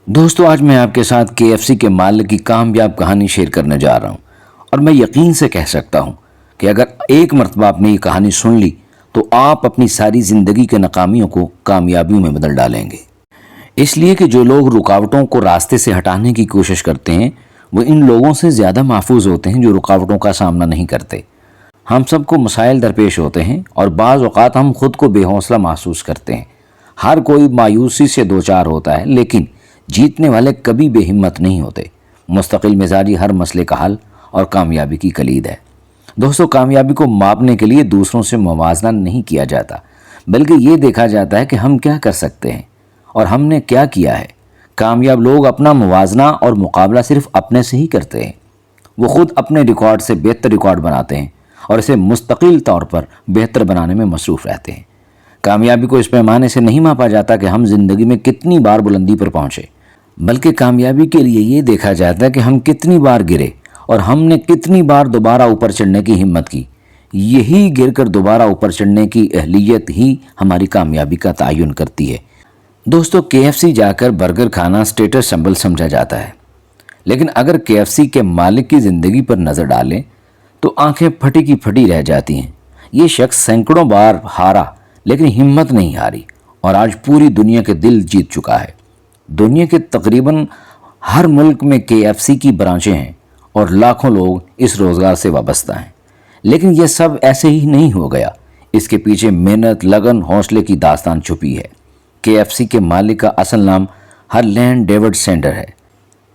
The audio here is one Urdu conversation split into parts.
دوستو آج میں آپ کے ساتھ KFC کے مالک کی کامیاب کہانی شیئر کرنے جا رہا ہوں، اور میں یقین سے کہہ سکتا ہوں کہ اگر ایک مرتبہ آپ نے یہ کہانی سن لی تو آپ اپنی ساری زندگی کے ناکامیوں کو کامیابیوں میں بدل ڈالیں گے۔ اس لیے کہ جو لوگ رکاوٹوں کو راستے سے ہٹانے کی کوشش کرتے ہیں وہ ان لوگوں سے زیادہ محفوظ ہوتے ہیں جو رکاوٹوں کا سامنا نہیں کرتے۔ ہم سب کو مسائل درپیش ہوتے ہیں اور بعض اوقات ہم خود کو بے حوصلہ محسوس کرتے ہیں۔ ہر کوئی مایوسی سے دوچار ہوتا ہے، لیکن جیتنے والے کبھی بے ہمت نہیں ہوتے۔ مستقل مزاجی ہر مسئلے کا حل اور کامیابی کی کلید ہے۔ دوستو، کامیابی کو ماپنے کے لیے دوسروں سے موازنہ نہیں کیا جاتا، بلکہ یہ دیکھا جاتا ہے کہ ہم کیا کر سکتے ہیں اور ہم نے کیا کیا ہے۔ کامیاب لوگ اپنا موازنہ اور مقابلہ صرف اپنے سے ہی کرتے ہیں۔ وہ خود اپنے ریکارڈ سے بہتر ریکارڈ بناتے ہیں اور اسے مستقل طور پر بہتر بنانے میں مصروف رہتے ہیں۔ کامیابی کو اس پیمانے سے نہیں ماپا جاتا کہ ہم زندگی میں کتنی بار بلندی پر پہنچے، بلکہ کامیابی کے لیے یہ دیکھا جاتا ہے کہ ہم کتنی بار گرے اور ہم نے کتنی بار دوبارہ اوپر چڑھنے کی ہمت کی۔ یہی گر کر دوبارہ اوپر چڑھنے کی اہلیت ہی ہماری کامیابی کا تعین کرتی ہے۔ دوستو، KFC جا کر برگر کھانا سٹیٹس سمبل سمجھا جاتا ہے، لیکن اگر KFC کے مالک کی زندگی پر نظر ڈالیں تو آنکھیں پھٹی کی پھٹی رہ جاتی ہیں۔ یہ شخص سینکڑوں بار ہارا لیکن ہمت نہیں ہاری اور آج پوری دنیا کے دل جیت چکا ہے۔ دنیا کے تقریباً ہر ملک میں KFC کی برانچیں ہیں اور لاکھوں لوگ اس روزگار سے وابستہ ہیں۔ لیکن یہ سب ایسے ہی نہیں ہو گیا، اس کے پیچھے محنت، لگن، حوصلے کی داستان چھپی ہے۔ KFC کے مالک کا اصل نام ہرلینڈ ڈیوڈ سینڈر ہے۔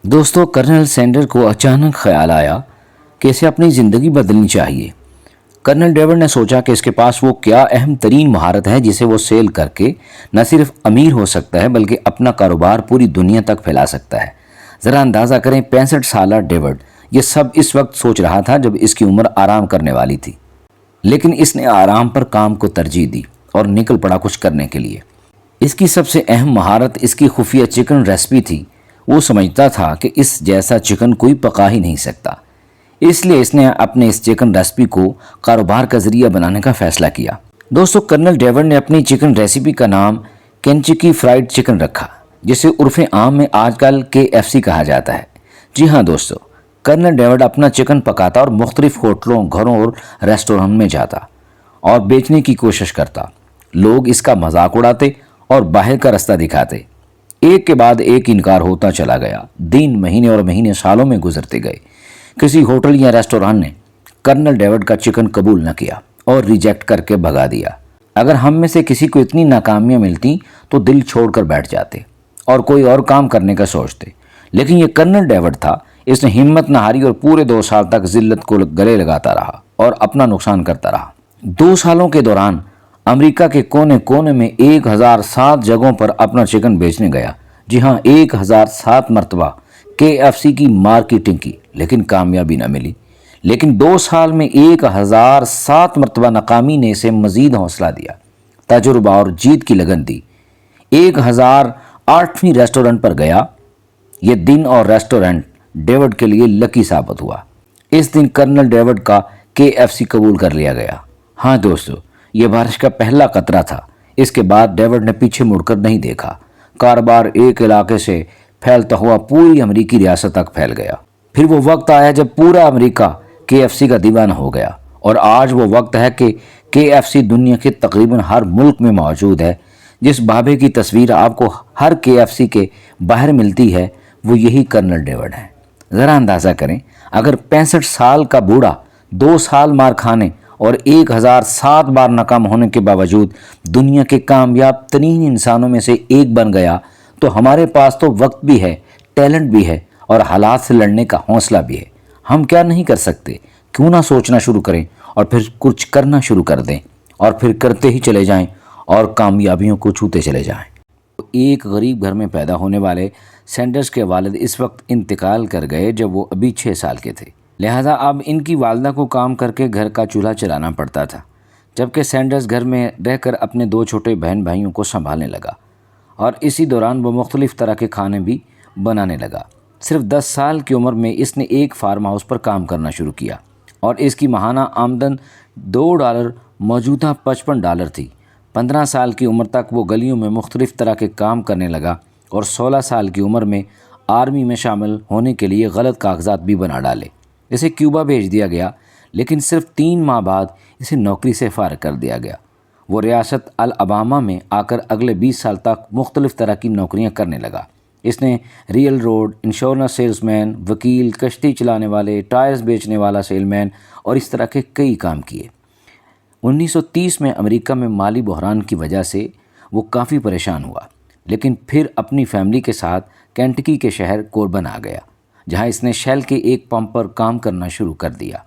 دوستو، کرنل سینڈر کو اچانک خیال آیا کہ اسے اپنی زندگی بدلنی چاہیے۔ کرنل ڈیوڈ نے سوچا کہ اس کے پاس وہ کیا اہم ترین مہارت ہے جسے وہ سیل کر کے نہ صرف امیر ہو سکتا ہے بلکہ اپنا کاروبار پوری دنیا تک پھیلا سکتا ہے۔ ذرا اندازہ کریں، 65 سالہ ڈیوڈ یہ سب اس وقت سوچ رہا تھا جب اس کی عمر آرام کرنے والی تھی، لیکن اس نے آرام پر کام کو ترجیح دی اور نکل پڑا کچھ کرنے کے لیے۔ اس کی سب سے اہم مہارت اس کی خفیہ چکن ریسپی تھی۔ وہ سمجھتا تھا کہ اس جیسا چکن کوئی پکا ہی نہیں سکتا، اس لیے اس نے اپنے اس چکن ریسپی کو کاروبار کا ذریعہ بنانے کا فیصلہ کیا۔ دوستو، کرنل ڈیوڈ نے اپنی چکن ریسپی کا نام کینچکی فرائیڈ چکن رکھا، جسے عرف عام میں آج کل KFC کہا جاتا ہے۔ جی ہاں دوستو، کرنل ڈیوڈ اپنا چکن پکاتا اور مختلف ہوٹلوں، گھروں اور ریسٹورانٹ میں جاتا اور بیچنے کی کوشش کرتا۔ لوگ اس کا مذاق اڑاتے اور باہر کا رستہ دکھاتے۔ ایک کے بعد ایک انکار ہوتا چلا گیا۔ دن، مہینے اور مہینے سالوں میں گزرتے گئے۔ کسی ہوٹل یا ریسٹورانٹ نے کرنل ڈیوڈ کا چکن قبول نہ کیا اور ریجیکٹ کر کے بھگا دیا۔ اگر ہم میں سے کسی کو اتنی ناکامیاں ملتی تو دل چھوڑ کر بیٹھ جاتے اور کوئی اور کام کرنے کا سوچتے، لیکن یہ کرنل ڈیوڈ تھا۔ اس نے ہمت نہ ہاری اور پورے 2 سال تک ذلت کو گلے لگاتا رہا اور اپنا نقصان کرتا رہا۔ 2 سالوں کے دوران امریکہ کے کونے کونے میں 1007 جگہوں پر اپنا چکن بیچنے گیا۔ جی ہاں، 1007 مرتبہ KFC کی مارکیٹنگ کی، لیکن کامیابی نہ ملی۔ لیکن 2 سال میں 1007 مرتبہ ناکامی نے اسے مزید حوصلہ دیا، تجربہ اور جیت کی لگن دی۔ 1008ویں ریسٹورنٹ پر گیا۔ یہ دن اور ریسٹورنٹ ڈیوڈ کے لیے لکی ثابت ہوا۔ اس دن کرنل ڈیوڈ کا KFC قبول کر لیا گیا۔ ہاں دوستو، یہ بارش کا پہلا قطرہ تھا۔ اس کے بعد ڈیوڈ نے پیچھے مڑ کر نہیں دیکھا۔ کاروبار ایک علاقے سے پھیلتا ہوا پوری امریکی ریاست تک پھیل گیا۔ پھر وہ وقت آیا جب پورا امریکہ KFC کا دیوانہ ہو گیا، اور آج وہ وقت ہے کہ KFC دنیا کے تقریباً ہر ملک میں موجود ہے۔ جس بابے کی تصویر آپ کو ہر KFC کے باہر ملتی ہے وہ یہی کرنل ڈیوڈ ہے۔ ذرا اندازہ کریں، اگر 65 سال کا بوڑھا 2 سال مار کھانے اور 1007 بار ناکام ہونے کے باوجود دنیا کے کامیاب ترین انسانوں میں سے ایک بن گیا، تو ہمارے پاس تو وقت بھی ہے، ٹیلنٹ بھی ہے اور حالات سے لڑنے کا حوصلہ بھی ہے۔ ہم کیا نہیں کر سکتے؟ کیوں نہ سوچنا شروع کریں اور پھر کچھ کرنا شروع کر دیں، اور پھر کرتے ہی چلے جائیں اور کامیابیوں کو چھوتے چلے جائیں۔ ایک غریب گھر میں پیدا ہونے والے سینڈرز کے والد اس وقت انتقال کر گئے جب وہ ابھی 6 سال کے تھے، لہٰذا اب ان کی والدہ کو کام کر کے گھر کا چولہا چلانا پڑتا تھا، جبکہ سینڈرز گھر میں رہ کر اپنے 2 چھوٹے بہن بھائیوں کو سنبھالنے لگا، اور اسی دوران وہ مختلف طرح کے کھانے بھی بنانے لگا۔ صرف 10 سال کی عمر میں اس نے ایک فارم ہاؤس پر کام کرنا شروع کیا، اور اس کی ماہانہ آمدن $2 موجودہ $55 تھی۔ 15 سال کی عمر تک وہ گلیوں میں مختلف طرح کے کام کرنے لگا اور 16 سال کی عمر میں آرمی میں شامل ہونے کے لیے غلط کاغذات بھی بنا ڈالے۔ اسے کیوبا بھیج دیا گیا، لیکن صرف 3 ماہ بعد اسے نوکری سے فارغ کر دیا گیا۔ وہ ریاست الاباما میں آ کر اگلے 20 سال تک مختلف طرح کی نوکریاں کرنے لگا۔ اس نے rail road, insurance sales man, وکیل، کشتی چلانے والے، ٹائرز بیچنے والا سیل مین اور اس طرح کے کئی کام کیے۔ 1930 میں امریکہ میں مالی بحران کی وجہ سے وہ کافی پریشان ہوا، لیکن پھر اپنی فیملی کے ساتھ کینٹکی کے شہر کوربن آ گیا، جہاں اس نے شیل کے ایک پمپ پر کام کرنا شروع کر دیا۔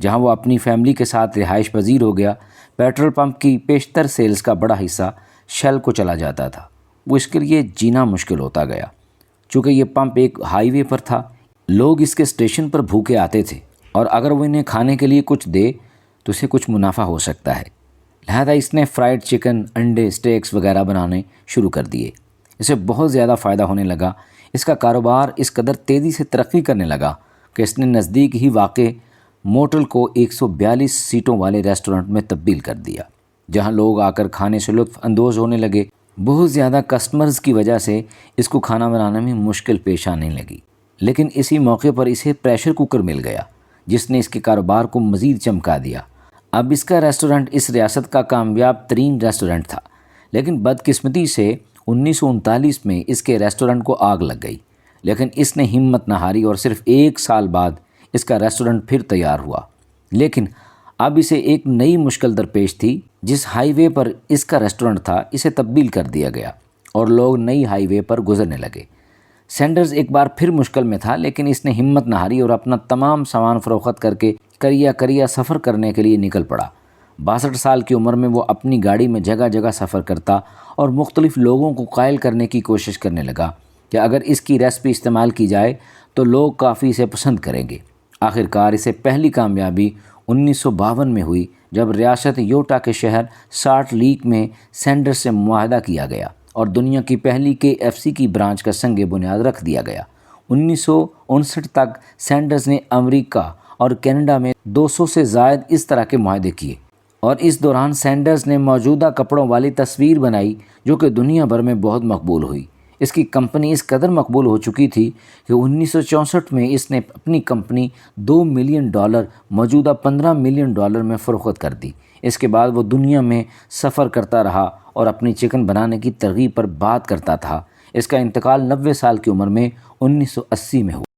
جہاں وہ اپنی فیملی کے ساتھ رہائش پذیر ہو گیا، پیٹرول پمپ کی بیشتر سیلز کا بڑا حصہ شیل کو چلا جاتا تھا۔ وہ اس کے لیے جینا مشکل ہوتا گیا۔ چونکہ یہ پمپ ایک ہائی وے پر تھا، لوگ اس کے اسٹیشن پر بھوکے آتے تھے، اور اگر وہ انہیں کھانے کے لیے کچھ دے تو اسے کچھ منافع ہو سکتا ہے۔ لہذا اس نے فرائیڈ چکن، انڈے، اسٹیکس وغیرہ بنانے شروع کر دیے۔ اسے بہت زیادہ فائدہ ہونے لگا۔ اس کا کاروبار اس قدر تیزی سے ترقی کرنے لگا کہ اس نے نزدیک ہی واقع موٹل کو 142 سیٹوں والے ریسٹورنٹ میں تبدیل کر دیا، جہاں لوگ آ کر کھانے سے لطف اندوز ہونے لگے۔ بہت زیادہ کسٹمرز کی وجہ سے اس کو کھانا بنانے میں مشکل پیش آنے لگی، لیکن اسی موقع پر اسے پریشر کوکر مل گیا، جس نے اس کے کاروبار کو مزید چمکا دیا۔ اب اس کا ریسٹورنٹ اس ریاست کا کامیاب ترین ریسٹورنٹ تھا، لیکن بدقسمتی سے 1939 میں اس کے ریسٹورنٹ کو آگ لگ گئی، لیکن اس نے ہمت نہ ہاری اور صرف 1 سال بعد اس کا ریسٹورنٹ پھر تیار ہوا۔ لیکن اب اسے ایک نئی مشکل درپیش تھی۔ جس ہائی وے پر اس کا ریسٹورنٹ تھا اسے تبدیل کر دیا گیا اور لوگ نئی ہائی وے پر گزرنے لگے۔ سینڈرز ایک بار پھر مشکل میں تھا، لیکن اس نے ہمت نہ ہاری اور اپنا تمام سامان فروخت کر کے کریا سفر کرنے کے لیے نکل پڑا۔ 62 سال کی عمر میں وہ اپنی گاڑی میں جگہ جگہ سفر کرتا اور مختلف لوگوں کو قائل کرنے کی کوشش کرنے لگا کہ اگر اس کی ریسپی استعمال کی جائے تو لوگ کافی اسے پسند کریں گے۔ آخرکار اسے پہلی کامیابی 1952 میں ہوئی، جب ریاست یوٹا کے شہر سالٹ لیک میں سینڈرز سے معاہدہ کیا گیا اور دنیا کی پہلی KFC کی برانچ کا سنگ بنیاد رکھ دیا گیا۔ 1959 تک سینڈرز نے امریکہ اور کینیڈا میں 200 سے زائد اس طرح کے معاہدے کیے، اور اس دوران سینڈرز نے موجودہ کپڑوں والی تصویر بنائی جو کہ دنیا بھر میں بہت مقبول ہوئی۔ اس کی کمپنی اس قدر مقبول ہو چکی تھی کہ 1964 میں اس نے اپنی کمپنی $2 ملین موجودہ $15 ملین میں فروخت کر دی۔ اس کے بعد وہ دنیا میں سفر کرتا رہا اور اپنی چکن بنانے کی ترغیب پر بات کرتا تھا۔ اس کا انتقال 90 سال کی عمر میں 1980 میں ہوا۔